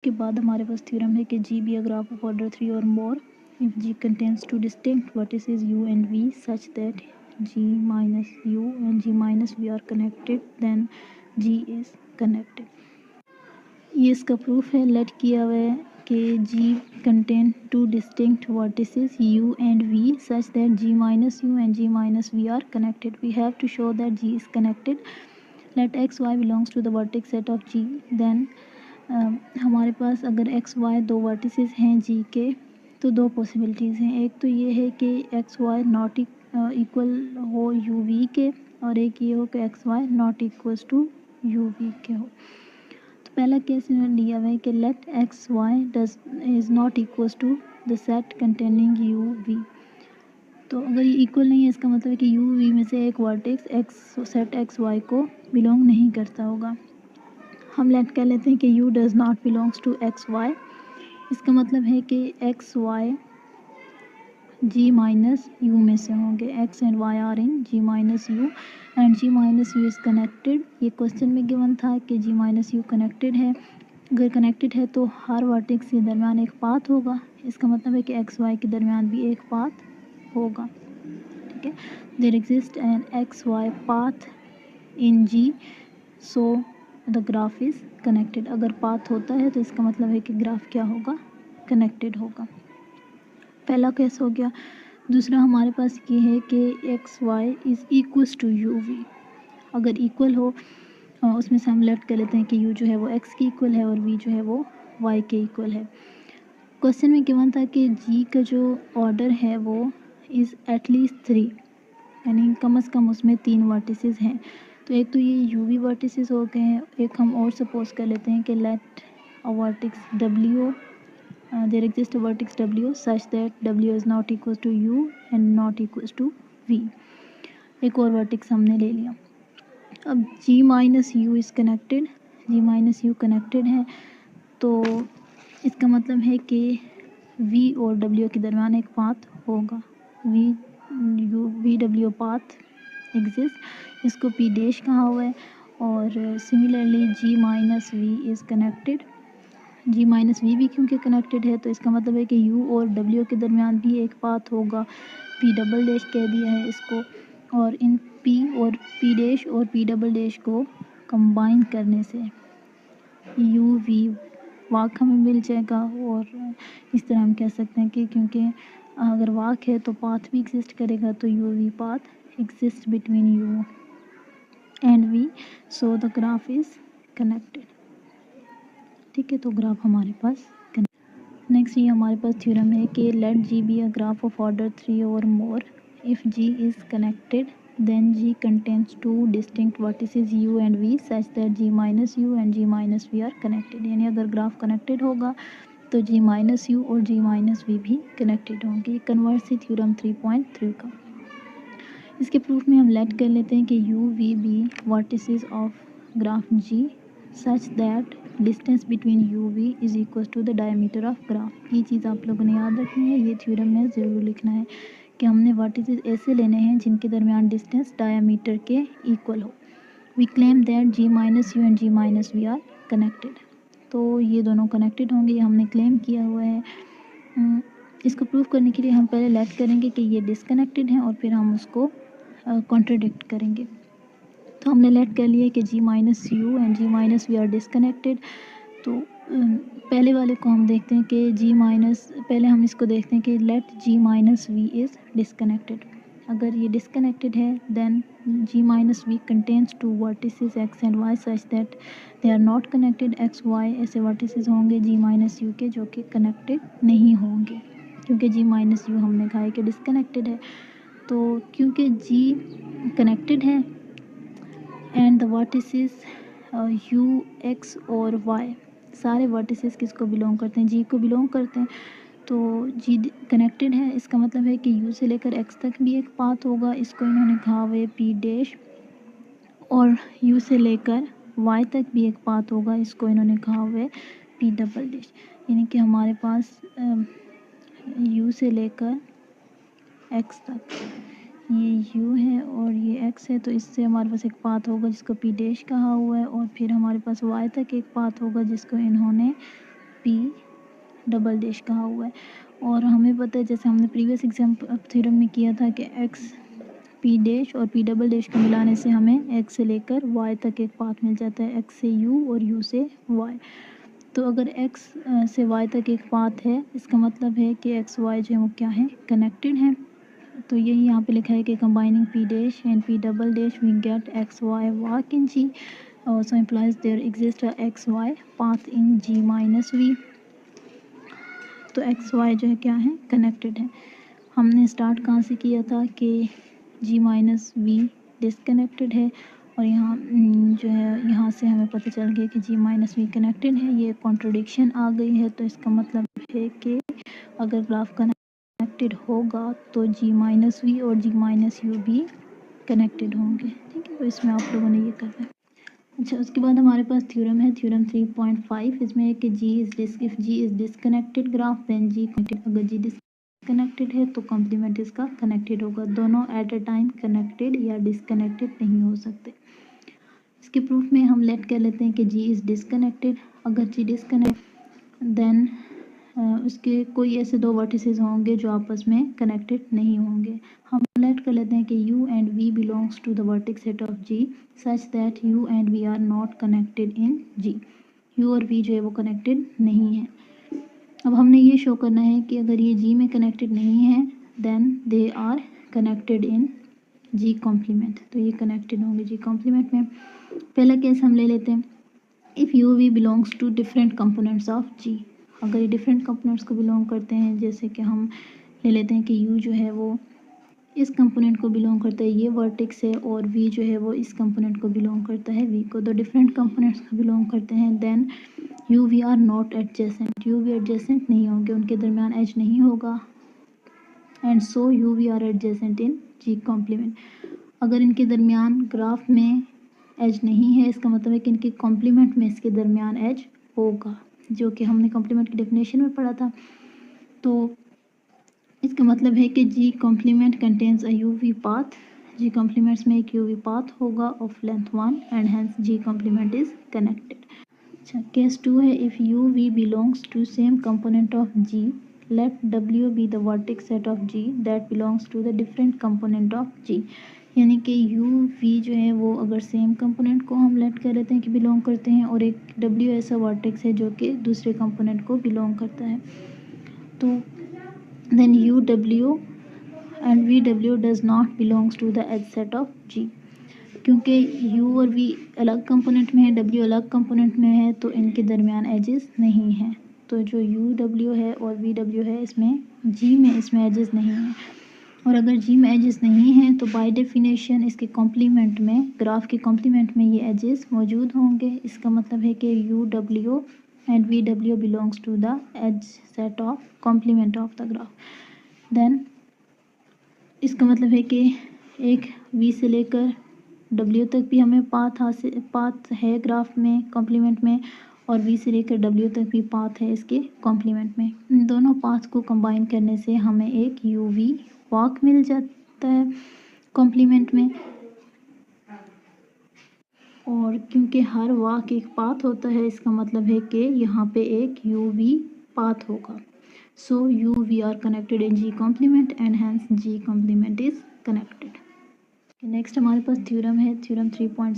के बाद हमारे पास थ्योरम है कि G be a graph of order 3 और more if G contains two distinct vertices u and v such that g minus u and g minus v are connected then g is connected। ये इसका proof है। Late किया हुआ है कि g contain two distinct vertices u and v such that g minus u and g minus v are connected। We have to show that g is connected। Let x y belongs to the vertex set of g then हमारे पास अगर x Y दो vertices हैं जी के तो दो possibilities हैं। एक तो ये है कि एक्स वाई नॉट इक्वल हो यू वी के, और एक ये हो कि X Y not equals to U V के हो। तो पहला केस इन्होंने लिया हुआ है कि let X Y does is not equals to the set containing U V. तो अगर ये इक्वल नहीं है इसका मतलब है कि यू वी में से एक vertex X set X Y को बिलोंग नहीं करता होगा। हम लेट कर लेते हैं कि u does not belongs to X Y. इसका मतलब है कि X Y g minus U में से होंगे। x and y are in g minus you and g minus U is connected. ये क्वेश्चन में गिवन था कि g माइनस यू कनेक्टेड है। अगर कनेक्टेड है तो हर वर्टेक्स के दरमियान एक पाथ होगा। इसका मतलब है कि एक्स वाई के दरमियान भी एक पाथ होगा। ठीक है, there exist an X Y path in G so the graph is connected. अगर पाथ होता है तो इसका मतलब है कि ग्राफ क्या होगा, कनेक्टेड होगा। पहला केस हो गया। दूसरा हमारे पास ये है कि X Y is equals to U V. अगर इक्वल हो उसमें से हम लेट कर लेते हैं कि यू जो है वो एक्स के इक्वल है और वी जो है वो वाई के इक्वल है। क्वेश्चन में गिवन था कि जी का जो ऑर्डर है वो इज़ एटलीस्ट 3, यानी कम से कम उसमें 3 वर्टिसेस हैं। तो एक तो ये यू वी वर्टिसेस हो गए हैं। एक हम और सपोज कर लेते हैं कि late a vertex W there exist a vertex W such that W is not equals to you and not equals to we. एक और वर्टेक्स हमने ले लिया। अब जी minus U is connected, G minus you connected है तो इसका मतलब है कि वी और डब्ल्यू के दरमियान एक पाथ होगा। वी डब्ल्यू पाथ एग्जिस्ट, इसको पी डैश कहा हुआ है। और similarly G minus V is connected. G minus V भी क्योंकि कनेक्टेड है तो इसका मतलब है कि यू और डब्ल्यू के दरमियान भी एक पाथ होगा। पी डबल डैश कह दिया है इसको। और इन पी और पी डैश और पी डबल डैश को कंबाइन करने से यू वी वाक हमें मिल जाएगा। और इस तरह हम कह सकते हैं कि क्योंकि अगर वाक है तो पाथ भी एग्जिस्ट करेगा, तो U we path exist between U and V so the graph is connected. ठीक है, तो ग्राफ हमारे पास कनेक्ट। नेक्स्ट ये हमारे पास थ्योरम है कि let G be a graph of order 3 और more if G is connected then G contains two distinct vertices u and v such that G minus u and G minus v are connected। यानी अगर graph connected होगा तो G minus you और G minus V भी connected होंगे। ये converse है theorem 3.3 का। इसके प्रूफ में हम लेट कर लेते हैं कि U V be vertices of graph G such that distance between U V is equal to the diameter of graph. ये चीज़ आप लोगों ने याद रखनी है। ये थ्योरम में ज़रूर लिखना है कि हमने वर्टिसेस ऐसे लेने हैं जिनके दरमियान डिस्टेंस डायमीटर के इक्वल हो। We claim that G minus you and G minus we are connected. तो ये दोनों कनेक्टेड होंगे, ये हमने क्लेम किया हुआ है। इसको प्रूव करने के लिए हम पहले लेट करेंगे कि ये डिसकनेक्टेड हैं और फिर हम उसको कॉन्ट्रडिक्ट करेंगे। तो हमने लेट कर लिया कि G minus you and G minus we are disconnected. तो पहले वाले को हम देखते हैं कि जी माइनस, पहले हम इसको देखते हैं कि let G minus V is disconnected. अगर ये डिसकनेक्टेड है then G minus V contains two vertices X and Y such that they are not connected. X Y ऐसे वर्टिसेस होंगे जी माइनस यू के जो कि कनेक्टेड नहीं होंगे, क्योंकि जी माइनस यू हमने कहा है कि डिसकनेक्टेड है। तो क्योंकि जी कनेक्टेड है and the vertices you x और वाई सारे वर्टिसेस किसको बिलोंग करते हैं, जी को बिलोंग करते हैं। तो जी कनेक्टेड है, इसका मतलब है कि यू से लेकर एक्स तक भी एक पाथ होगा, इसको इन्होंने कहा हुआ है पी डैश। और यू से लेकर वाई तक भी एक पाथ होगा, इसको इन्होंने कहा हुआ है पी डबल डैश। यानी कि हमारे पास यू से लेकर एक्स तक ये u है और ये x है, तो इससे हमारे पास एक पाथ होगा जिसको p डैश कहा हुआ है। और फिर हमारे पास y तक एक पाथ होगा जिसको इन्होंने पी डबल डैश कहा हुआ है। और हमें पता है, जैसे हमने प्रीवियस एग्जाम्पल थ्योरम में किया था, कि एक्स पी डैश और पी डबल डैश को मिलाने से हमें एक्स से लेकर वाई तक एक पाथ मिल जाता है, एक्स से यू और यू से वाई। तो अगर एक्स से वाई तक एक पाथ है, इसका मतलब है कि एक्स वाई जो है वो क्या है, कनेक्टेड हैं। तो यही यहाँ पे लिखा है कि combining P dash and P double dash we get X Y walk in G, also implies there exists a X Y path in G minus V. तो एक्स वाई जो है क्या है, कनेक्टेड है। हमने स्टार्ट कहाँ से किया था कि जी माइनस वी डिसकनेक्टेड है, और यहाँ जो है यहाँ से हमें पता चल गया कि जी माइनस वी कनेक्टेड है। ये कॉन्ट्रडिक्शन आ गई है, तो इसका मतलब है कि अगर ग्राफ कनेक्टेड होगा तो जी माइनस वी और जी माइनस यू भी कनेक्टेड होंगे। ठीक है, तो इसमें आप लोगों ने ये करना है। अच्छा, उसके बाद हमारे पास थ्योरम है, थ्योरम 3.5। इसमें है कि G if G is disconnected graph then G connected. अगर जी डिसकनेक्टेड है तो कॉम्प्लीमेंट इसका कनेक्टेड होगा। दोनों एट अ टाइम कनेक्टेड या डिसकनेक्टेड नहीं हो सकते। इसके प्रूफ में हम लेट कर लेते हैं कि जी इज डिसकनेक्टेड। अगर जी डिसकनेक्ट देन उसके कोई ऐसे दो वर्टिसेस होंगे जो आपस में कनेक्टेड नहीं होंगे। हम लेट कर लेते हैं कि u and v belongs to the vertex set of g such that u and v are not connected in g। u और v जो है वो कनेक्टेड नहीं है। अब हमने ये शो करना है कि अगर ये g में कनेक्टेड नहीं है then they are connected in g complement. तो ये कनेक्टेड होंगे g कॉम्प्लीमेंट में। पहला केस हम ले लेते हैं, if u v belongs to different components of g। अगर ये डिफरेंट कंपोनेंट्स को बिलोंग करते हैं, जैसे कि हम ले लेते हैं कि u जो है वो इस कंपोनेंट को बिलोंग करता है, ये वर्टेक्स है, और v जो है वो इस कंपोनेंट को बिलोंग करता है, v को। तो डिफरेंट कंपोनेंट्स को बिलोंग करते हैं, then u v are not adjacent. u v adjacent नहीं होंगे, उनके दरमियान एज नहीं होगा, and so u v are adjacent in g complement. अगर इनके दरमियान ग्राफ में एज नहीं है, इसका मतलब है कि इनके कॉम्प्लीमेंट में इसके दरमियान एज होगा, जो कि हमने कॉम्प्लीमेंट की डेफिनेशन में पढ़ा था। तो इसका मतलब है कि G complement contains a u we path. G complements में एक यू वी पाथ होगा of length 1 and hence G complement is connected. अच्छा, केस 2 है, if u v belongs to same component of G let डब्ल्यू be the vertex set of G that belongs to the different component of G. यानी कि U we जो है वो अगर same component को हम लेट कर लेते हैं कि बिलोंग करते हैं, और एक डब्ल्यू ऐसा वर्टेक्स है जो कि दूसरे कंपोनेंट को बिलोंग करता है, तो then U W and V W does not belongs to the edge set of जी। क्योंकि u और v अलग कंपोनेंट में है, w अलग कंपोनेंट में है, तो इनके दरमियान एजेस नहीं हैं। तो जो u w है और v w है, इसमें g में इसमें एजेस नहीं हैं। और अगर g में एजेस नहीं हैं तो बाय डेफिनेशन इसके कॉम्प्लीमेंट में, ग्राफ के कॉम्प्लीमेंट में ये एजेस मौजूद होंगे। इसका मतलब है कि u w and v w belongs to the edge set of complement of the graph. Then इसका मतलब है कि एक v से लेकर w तक भी हमें पाथ है ग्राफ में कॉम्प्लीमेंट में, और v से लेकर w तक भी पाथ है इसके कॉम्प्लीमेंट में। इन दोनों पाथ को कंबाइन करने से हमें एक u v वॉक मिल जाता है कॉम्प्लीमेंट में। और क्योंकि हर वॉक एक पाथ होता है, इसका मतलब है कि यहाँ पे एक u v पाथ होगा। So u v are connected in g complement and hence g complement is connected. Next हमारे पास थ्योरम है, थ्योरम 3.6।